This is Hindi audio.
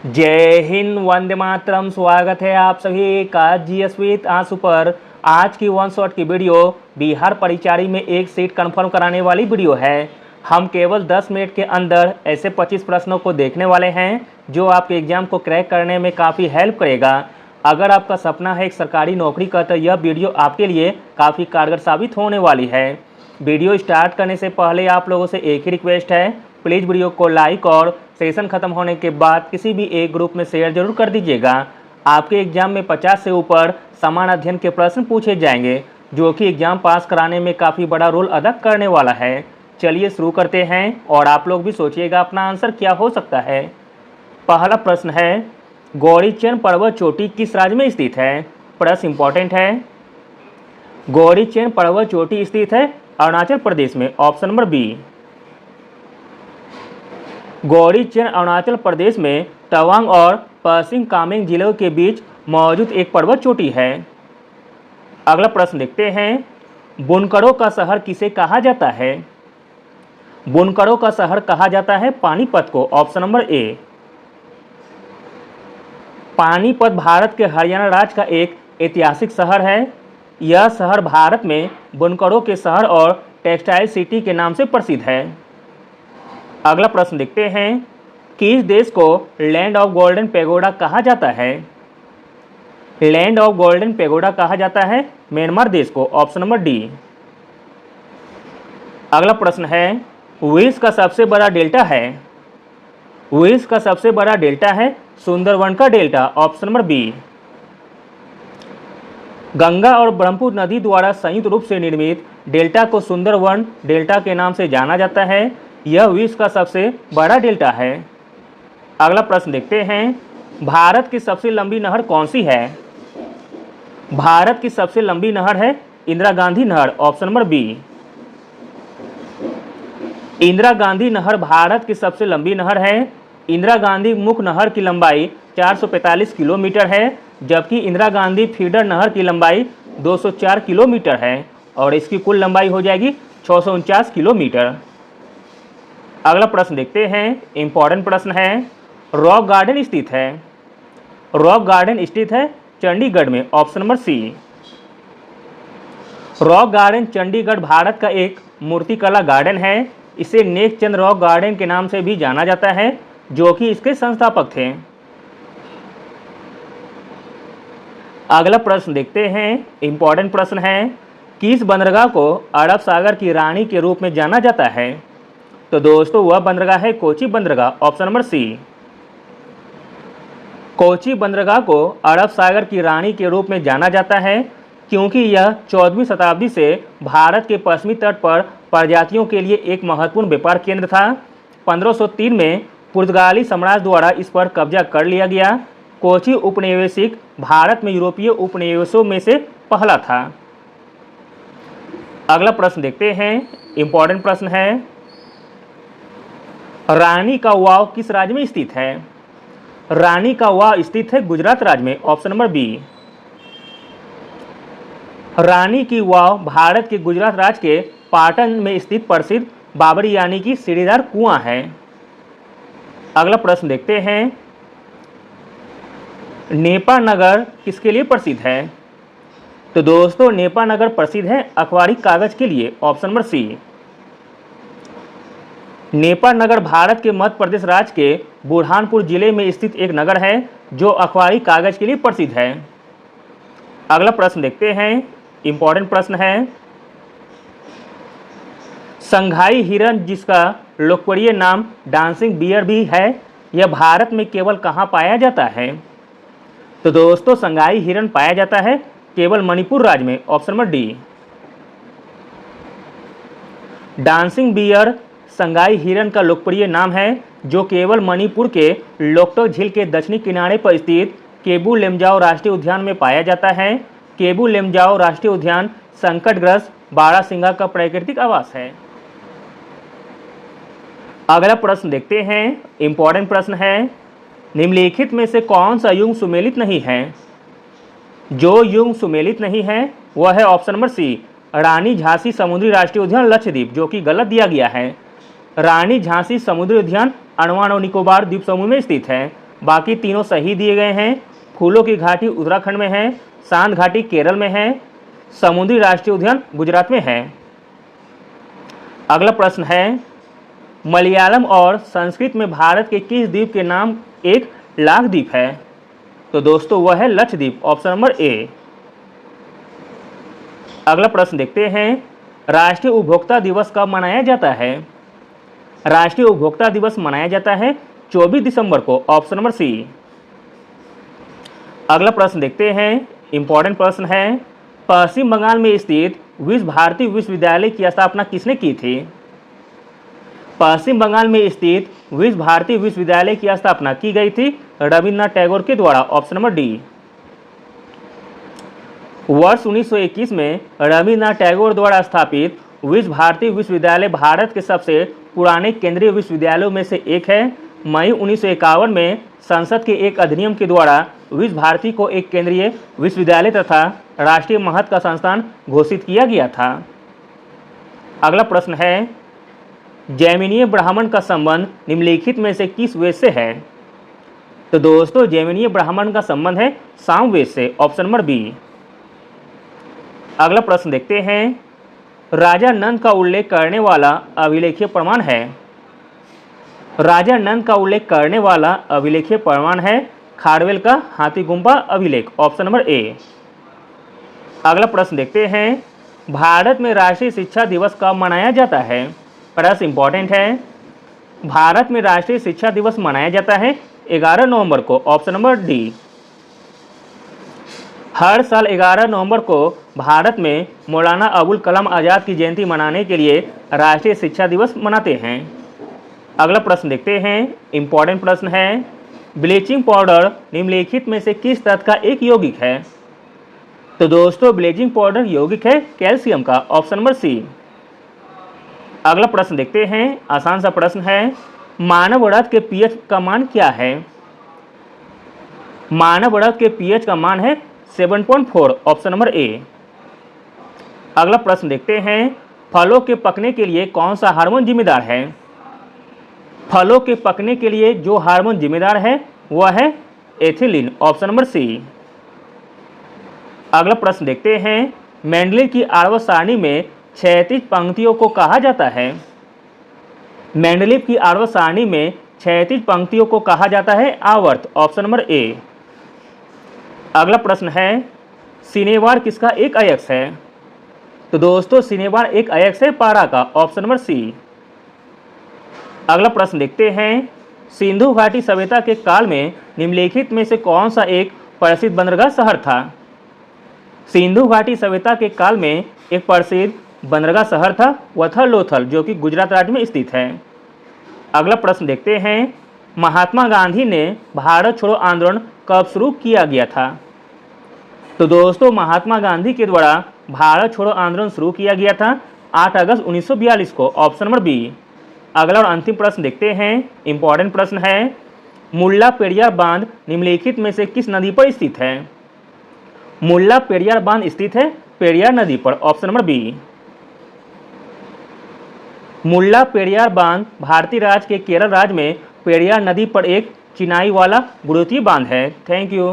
जय हिंद, वंदे मातरम। स्वागत है आप सभी का जीएस विद आंसू पर। आज की वन शॉट की वीडियो बिहार परिचारी में एक सीट कंफर्म कराने वाली वीडियो है। हम केवल 10 मिनट के अंदर ऐसे 25 प्रश्नों को देखने वाले हैं जो आपके एग्जाम को क्रैक करने में काफ़ी हेल्प करेगा। अगर आपका सपना है एक सरकारी नौकरी का तो यह वीडियो आपके लिए काफ़ी कारगर साबित होने वाली है। वीडियो स्टार्ट करने से पहले आप लोगों से एक ही रिक्वेस्ट है, प्लीज़ वीडियो को लाइक और सेशन खत्म होने के बाद किसी भी एक ग्रुप में शेयर जरूर कर दीजिएगा। आपके एग्जाम में 50 से ऊपर समान अध्ययन के प्रश्न पूछे जाएंगे जो कि एग्जाम पास कराने में काफ़ी बड़ा रोल अदा करने वाला है। चलिए शुरू करते हैं और आप लोग भी सोचिएगा अपना आंसर क्या हो सकता है। पहला प्रश्न है, गौरीचरण पर्वत चोटी किस राज्य में स्थित है? प्रश्न इंपॉर्टेंट है। गौरीचरण पर्वत चोटी स्थित है अरुणाचल प्रदेश में, option number B. Gauricharan Arunachal Pradesh में तवांग और पश्चिम कामेंग जिलों के बीच मौजूद एक पर्वत चोटी है। अगला प्रश्न देखते हैं, बुनकरों का शहर किसे कहा जाता है? बुनकरों का शहर कहा जाता है पानीपत को, option number A. Panipat Bharat के हरियाणा राज्य का एक ऐतिहासिक शहर है। यह शहर भारत में बुनकरों के शहर और टेक्सटाइल सिटी के नाम से प्रसिद्ध है। अगला प्रश्न देखते हैं, किस देश को लैंड ऑफ गोल्डन पैगोडा कहा जाता है? लैंड ऑफ गोल्डन पैगोडा कहा जाता है म्यांमार देश को, ऑप्शन नंबर डी। अगला प्रश्न है, विश्व का सबसे बड़ा डेल्टा है? विश्व का सबसे बड़ा डेल्टा है सुंदरवन का delta, option number B. Ganga और ब्रह्मपुत्र नदी द्वारा संयुक्त रूप से निर्मित डेल्टा को सुंदरवन डेल्टा के नाम से जाना जाता है। यह विश्व का सबसे बड़ा डेल्टा है। अगला प्रश्न देखते हैं, भारत की सबसे लंबी नहर कौन सी है? भारत की सबसे लंबी नहर है इंदिरा गांधी नहर, option number B. Indira Gandhi नहर भारत की सबसे लंबी नहर है। इंदिरा गांधी मुख्य नहर की लंबाई 445 किलोमीटर है, जबकि इंदिरा गांधी फीडर नहर की लंबाई 204 किलोमीटर है और इसकी कुल लंबाई हो जाएगी 649 किलोमीटर। अगला प्रश्न देखते हैं, इंपॉर्टेंट प्रश्न है, रॉक गार्डन स्थित है? रॉक गार्डन स्थित है चंडीगढ़ में, option number C. Rock garden Chandigarh Bharat का एक मूर्तिकला गार्डन है। इसे नेकचंद रॉक गार्डन के नाम से भी जाना जाता है जो कि इसके संस्थापक थे। अगला प्रश्न देखते हैं, इंपॉर्टेंट प्रश्न है, किस बंदरगाह को अरब सागर की रानी के रूप में जाना जाता है? तो दोस्तों वह बंदरगाह है कोची बंदरगाह, ऑप्शन नंबर सी। कोची बंदरगाह को अरब सागर की रानी के रूप में जाना जाता है क्योंकि यह 14वीं शताब्दी से भारत के पश्चिमी तट पर प्रजातियों के लिए एक महत्वपूर्ण व्यापार केंद्र था। 1503 में पुर्तगाली साम्राज्य द्वारा इस पर कब्जा कर लिया गया। कोची उपनिवेशिक भारत में यूरोपीय उपनिवेशों में से पहला था। अगला प्रश्न देखते हैं, इंपॉर्टेंट प्रश्न है, रानी का वाव किस राज्य में स्थित है? रानी का वाव स्थित है गुजरात राज्य में, ऑप्शन नंबर बी। रानी की वाव भारत के गुजरात राज्य के पाटन में स्थित प्रसिद्ध बाबरी यानी कि सीढ़ीदार कुआं है। अगला प्रश्न देखते हैं, नेपा नगर किसके लिए प्रसिद्ध है? तो दोस्तों नेपा नगर प्रसिद्ध है अखबारी कागज के लिए, ऑप्शन नंबर सी। नेपा नगर भारत के मध्य प्रदेश राज्य के बुरहानपुर जिले में स्थित एक नगर है जो अखबारी कागज के लिए प्रसिद्ध है। अगला प्रश्न देखते हैं, इंपॉर्टेंट प्रश्न है, संघाई हिरन जिसका लोकप्रिय नाम डांसिंग बियर भी है, यह भारत में केवल कहाँ पाया जाता है? तो दोस्तों संघाई हिरन पाया जाता है केवल मणिपुर राज्य में, option number D. Dancing bear Sangai हिरन का लोकप्रिय नाम है जो केवल मणिपुर के लोकटक झील के दक्षिणी किनारे पर स्थित केबू लेमजाओ राष्ट्रीय उद्यान में पाया जाता है। केबू लेमजाओ राष्ट्रीय उद्यान संकटग्रस्त बारहसिंगा का प्राकृतिक आवास है। अगला प्रश्न देखते हैं, इंपॉर्टेंट प्रश्न है, निम्नलिखित में से कौन सा युग्म सुमेलित नहीं है? जो युग्म सुमेलित नहीं है वह है ऑप्शन नंबर सी, रानी झांसी समुद्री राष्ट्रीय उद्यान लक्षद्वीप, जो कि गलत दिया गया है। रानी झांसी समुद्री उद्यान अंडमान और निकोबार द्वीप समूह में स्थित है। बाकी तीनों सही दिए गए हैं। फूलों की घाटी उत्तराखंड में है, शांत घाटी केरल में है, समुद्री राष्ट्रीय उद्यान गुजरात में है। अगला प्रश्न है, मलयालम और संस्कृत में भारत के किस द्वीप के नाम एक लाख द्वीप है? तो दोस्तों वह है लक्षद्वीप, ऑप्शन नंबर ए। अगला प्रश्न देखते हैं, राष्ट्रीय उपभोक्ता दिवस कब मनाया जाता है? राष्ट्रीय उपभोक्ता दिवस मनाया जाता है 24 दिसंबर को, ऑप्शन नंबर सी। अगला प्रश्न देखते हैं, इंपॉर्टेंट प्रश्न है, पश्चिम बंगाल में स्थित विश्व भारती विश्वविद्यालय की स्थापना किसने की थी? पश्चिम बंगाल में स्थित विश्व भारती विश्वविद्यालय की स्थापना की गई थी रविन्द्रनाथ टैगोर के द्वारा, ऑप्शन नंबर डी। वर्ष 1921 में रविन्द्रनाथ टैगोर द्वारा स्थापित विश्व भारती विश्वविद्यालय भारत के सबसे पुराने केंद्रीय विश्वविद्यालयों में से एक है। मई 1951 में संसद के एक अधिनियम के द्वारा विश्व भारती को एक केंद्रीय विश्वविद्यालय तथा राष्ट्रीय महत्व का संस्थान घोषित किया गया था। अगला प्रश्न है, जैमिनीय ब्राह्मण का संबंध निम्नलिखित में से किस वेद से है? तो दोस्तों जैमिनीय ब्राह्मण का संबंध है सामवेद से, ऑप्शन नंबर बी। अगला प्रश्न देखते हैं, राजा नंद का उल्लेख करने वाला अभिलेखीय प्रमाण है? राजा नंद का उल्लेख करने वाला अभिलेखीय प्रमाण है खारवेल का हाथी गुम्फा अभिलेख, ऑप्शन नंबर ए। अगला प्रश्न देखते हैं, भारत में राष्ट्रीय शिक्षा दिवस कब मनाया जाता है? प्रश्न इंपॉर्टेंट है। भारत में राष्ट्रीय शिक्षा दिवस मनाया जाता है 11 नवंबर को, ऑप्शन नंबर डी। हर साल 11 नवंबर को भारत में मौलाना अबुल कलाम आज़ाद की जयंती मनाने के लिए राष्ट्रीय शिक्षा दिवस मनाते हैं। अगला प्रश्न देखते हैं, इंपॉर्टेंट प्रश्न है, ब्लीचिंग पाउडर निम्नलिखित में से किस तत्व का एक यौगिक है? तो दोस्तों ब्लीचिंग पाउडर यौगिक है कैल्शियम का, ऑप्शन नंबर सी। अगला प्रश्न देखते हैं, आसान सा प्रश्न है, मानव रक्त के पीएच का मान क्या है? मानव रक्त के पीएच का मान है 7.4, ऑप्शन नंबर ए। अगला प्रश्न देखते हैं, फलों के पकने के लिए कौन सा हार्मोन जिम्मेदार है? फलों के पकने के लिए जो हार्मोन जिम्मेदार है वह है एथिलीन, ऑप्शन नंबर सी। अगला प्रश्न देखते हैं, मेंडलीव की आवर्त सारणी में क्षैतिज पंक्तियों को कहा जाता है? मेंडलीव की आवर्त सारणी में क्षैतिज पंक्तियों को कहा जाता है आवर्त, ऑप्शन नंबर ए। अगला प्रश्न है, सिनेवार किसका एक अयस्क है? तो दोस्तों सिनेवार एक अयस्क है पारा का, ऑप्शन नंबर सी। अगला प्रश्न देखते हैं, सिंधु घाटी सभ्यता के काल में निम्नलिखित में से कौन सा एक प्रसिद्ध बंदरगाह शहर था? सिंधु घाटी सभ्यता के काल में एक प्रसिद्ध बंदरगाह शहर था, वह था लोथल, जो कि गुजरात राज्य में स्थित है। अगला प्रश्न देखते हैं, महात्मा गांधी ने भारत छोड़ो आंदोलन कब शुरू किया गया था? तो दोस्तों महात्मा गांधी के द्वारा भारत छोड़ो आंदोलन शुरू किया गया था 8 अगस्त 1942 को, ऑप्शन नंबर बी। अगला और अंतिम प्रश्न देखते हैं, इंपॉर्टेंट प्रश्न है, मुल्ला पेरियार बांध निम्नलिखित में से किस नदी पर स्थित है? मुल्ला पेरियार बांध स्थित है पेरियार नदी पर, ऑप्शन नंबर बी। मुल्ला पेरियार बांध भारतीय राज्य के केरल राज्य में पेरियार नदी पर एक चिनाई वाला गुरुत्वीय बांध है। Thank you.